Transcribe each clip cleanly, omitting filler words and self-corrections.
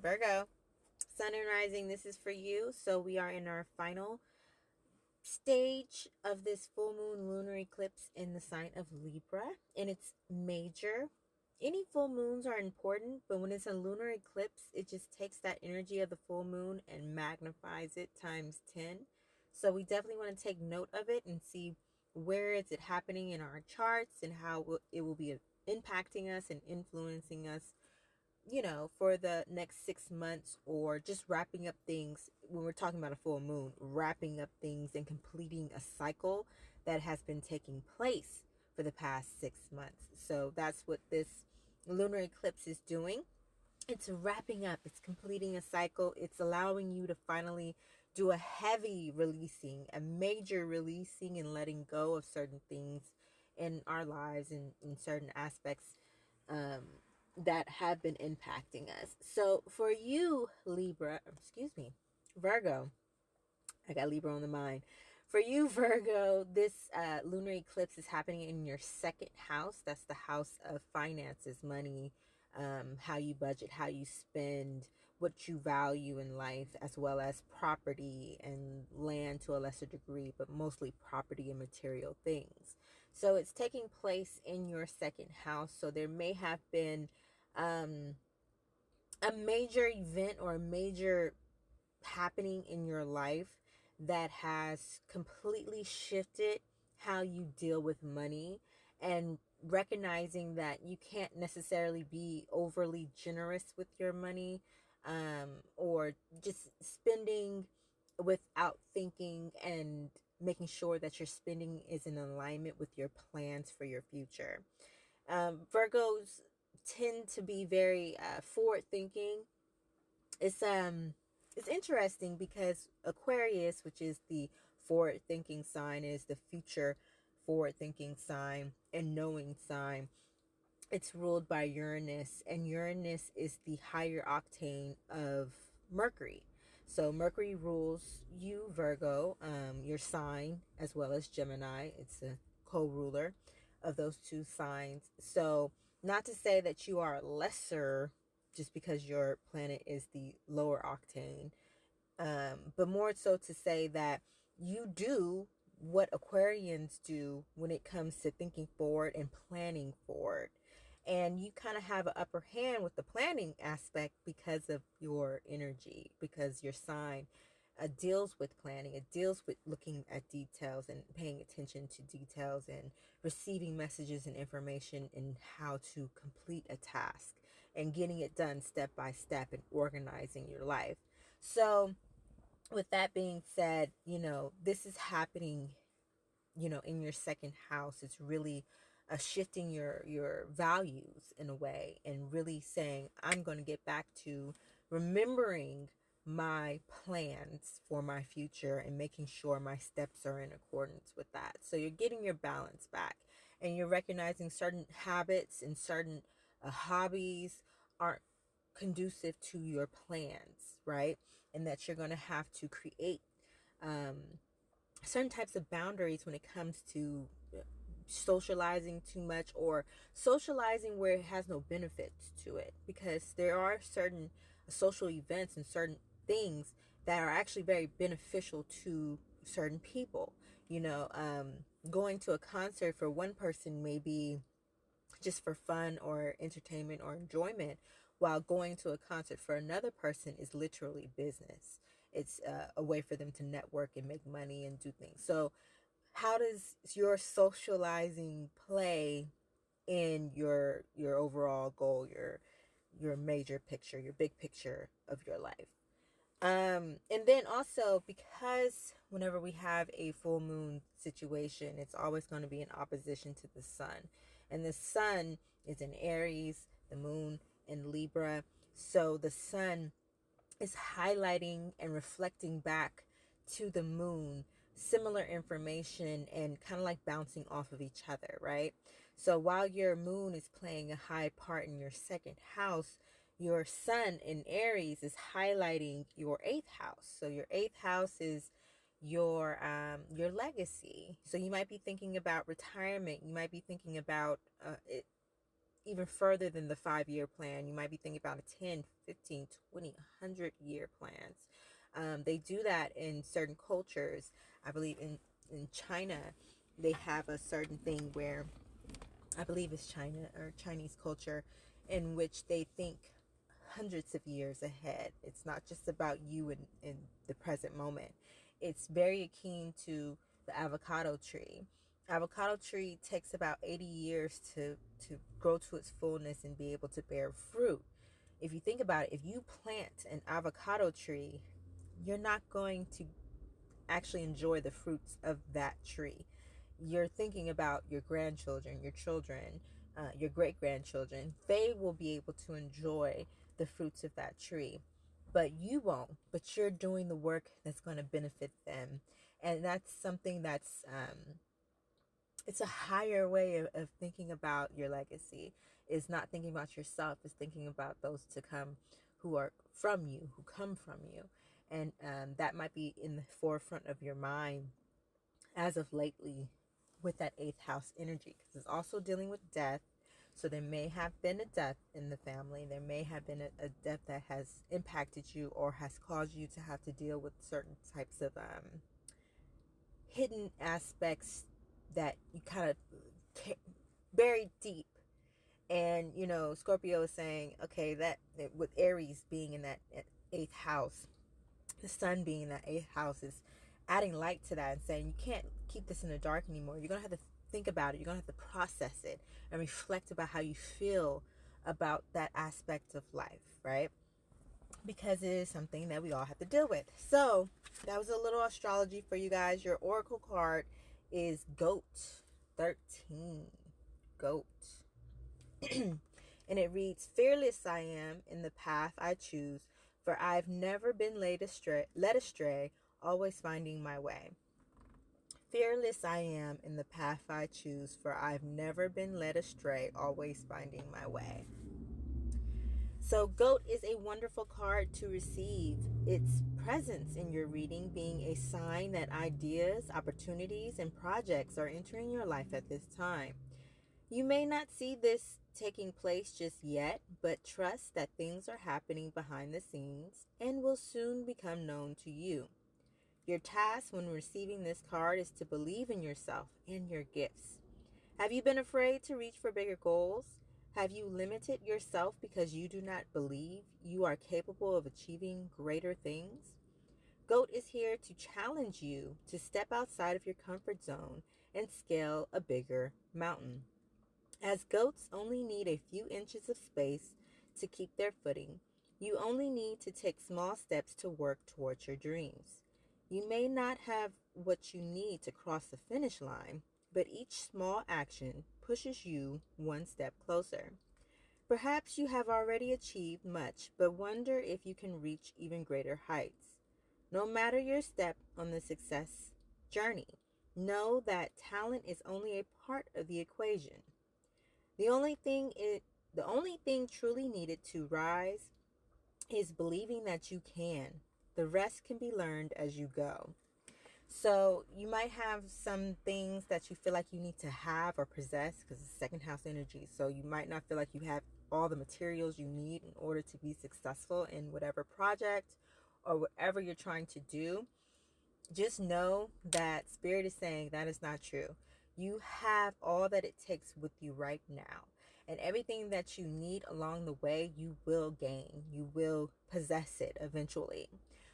Virgo, Sun and Rising, this is for you. So we are in our final stage of this full moon lunar eclipse in the sign of Libra, and it's major. Any full moons are important, but when it's a lunar eclipse, it just takes that energy of the full moon and magnifies it times 10. So we definitely want to take note of it and see where is it happening in our charts and how it will be impacting us and influencing us, for the next 6 months, or just wrapping up things when we're talking about a full moon, wrapping up things and completing a cycle that has been taking place for the past 6 months. So that's what this lunar eclipse is doing. It's wrapping up, it's completing a cycle, it's allowing you to finally do a heavy releasing, a major releasing, and letting go of certain things in our lives and in certain aspects that have been impacting us. So for you, Libra, excuse me, Virgo, I got Libra on the mind. For you, Virgo, this lunar eclipse is happening in your second house. That's the house of finances, money, how you budget, how you spend, what you value in life, as well as property and land to a lesser degree, but mostly property and material things. So it's taking place in your second house. So there may have been um, a major event or a major happening in your life that has completely shifted how you deal with money, and recognizing that you can't necessarily be overly generous with your money, or just spending without thinking and making sure that your spending is in alignment with your plans for your future. Virgos tend to be very forward thinking. It's interesting because Aquarius, which is the forward thinking sign, is the future forward thinking sign and knowing sign. It's ruled by Uranus, and Uranus is the higher octane of Mercury. So Mercury rules you, Virgo, your sign, as well as Gemini. It's a co-ruler of those two signs. So not to say that you are lesser just because your planet is the lower octane, but more so to say that you do what Aquarians do when it comes to thinking forward and planning forward. And you kind of have an upper hand with the planning aspect because of your energy, because your sign deals with planning. It deals with looking at details and paying attention to details and receiving messages and information and how to complete a task and getting it done step by step and organizing your life. So, with that being said, this is happening, in your second house. It's really shifting your values in a way, and really saying, I'm going to get back to remembering my plans for my future and making sure my steps are in accordance with that. So you're getting your balance back, and you're recognizing certain habits and certain hobbies aren't conducive to your plans, right? And that you're going to have to create um, certain types of boundaries when it comes to socializing too much, or socializing where it has no benefits to it, because there are certain social events and certain things that are actually very beneficial to certain people. Going to a concert for one person may be just for fun or entertainment or enjoyment, while going to a concert for another person is literally business. It's a way for them to network and make money and do things. So how does your socializing play in your overall goal, your major picture, your big picture of your life? And then also, because whenever we have a full moon situation, it's always going to be in opposition to the sun. And the sun is in Aries, the moon in Libra. So the sun is highlighting and reflecting back to the moon similar information, and kind of like bouncing off of each other, right? So while your moon is playing a high part in your second house, your sun in Aries is highlighting your eighth house. So your eighth house is your legacy. So you might be thinking about retirement. You might be thinking about even further than the 5-year plan. You might be thinking about a 10, 15, 20, 100-year plans. They do that in certain cultures. I believe in China, they have a certain thing where, I believe it's China or Chinese culture, in which they think hundreds of years ahead. It's not just about you in the present moment. It's very akin to the avocado tree. Avocado tree takes about 80 years to grow to its fullness and be able to bear fruit. If you think about it, if you plant an avocado tree, you're not going to actually enjoy the fruits of that tree. You're thinking about your grandchildren, your children, your great grandchildren. They will be able to enjoy the fruits of that tree, but you won't. But you're doing the work that's going to benefit them, and that's something that's it's a higher way of thinking about your legacy. Is not thinking about yourself, is thinking about those to come, who are from you, who come from you. And that might be in the forefront of your mind as of lately with that 8th house energy, because it's also dealing with death. So there may have been a death in the family. There may have been a death that has impacted you or has caused you to have to deal with certain types of hidden aspects that you kind of buried deep. And, you know, Scorpio is saying, okay, that with Aries being in that 8th house, the sun being in that 8th house is adding light to that and saying, you can't keep this in the dark anymore. You're going to have to think about it. You're going to have to process it and reflect about how you feel about that aspect of life, right? Because it is something that we all have to deal with. So that was a little astrology for you guys. Your oracle card is Goat 13. Goat. And it reads, fearless I am in the path I choose, for I've never been led astray, always finding my way. Fearless I am in the path I choose, for I've never been led astray, always finding my way. So Goat is a wonderful card to receive. Its presence in your reading being a sign that ideas, opportunities, and projects are entering your life at this time. You may not see this taking place just yet, but trust that things are happening behind the scenes and will soon become known to you. Your task when receiving this card is to believe in yourself and your gifts. Have you been afraid to reach for bigger goals? Have you limited yourself because you do not believe you are capable of achieving greater things? Goat is here to challenge you to step outside of your comfort zone and scale a bigger mountain. As goats only need a few inches of space to keep their footing, you only need to take small steps to work towards your dreams. You may not have what you need to cross the finish line, but each small action pushes you one step closer. Perhaps you have already achieved much, but wonder if you can reach even greater heights. No matter your step on the success journey, know that talent is only a part of the equation. The only thing truly needed to rise is believing that you can. The rest can be learned as you go. So you might have some things that you feel like you need to have or possess because it's second house energy. So you might not feel like you have all the materials you need in order to be successful in whatever project or whatever you're trying to do. Just know that Spirit is saying that is not true. You have all that it takes with you right now. And everything that you need along the way, you will gain. You will possess it eventually.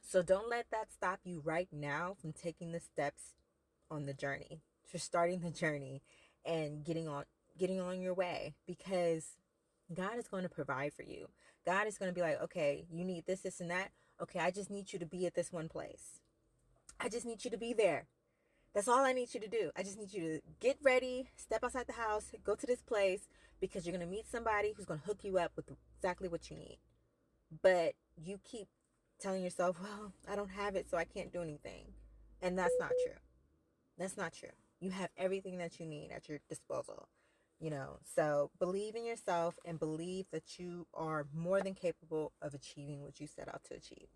So don't let that stop you right now from taking the steps on the journey, for starting the journey and getting on your way, because God is going to provide for you. God is going to be like, okay, you need this, this, and that. Okay, I just need you to be at this one place. I just need you to be there. That's all I need you to do. I just need you to get ready, step outside the house, go to this place, because you're going to meet somebody who's going to hook you up with exactly what you need. But you keep telling yourself, well, I don't have it, so I can't do anything. And that's not true. That's not true. You have everything that you need at your disposal. So believe in yourself and believe that you are more than capable of achieving what you set out to achieve.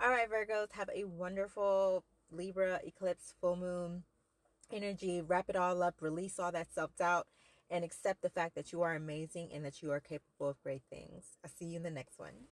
All right, Virgos, have a wonderful Libra eclipse, full moon energy. Wrap it all up, release all that self-doubt, and accept the fact that you are amazing and that you are capable of great things. I'll see you in the next one.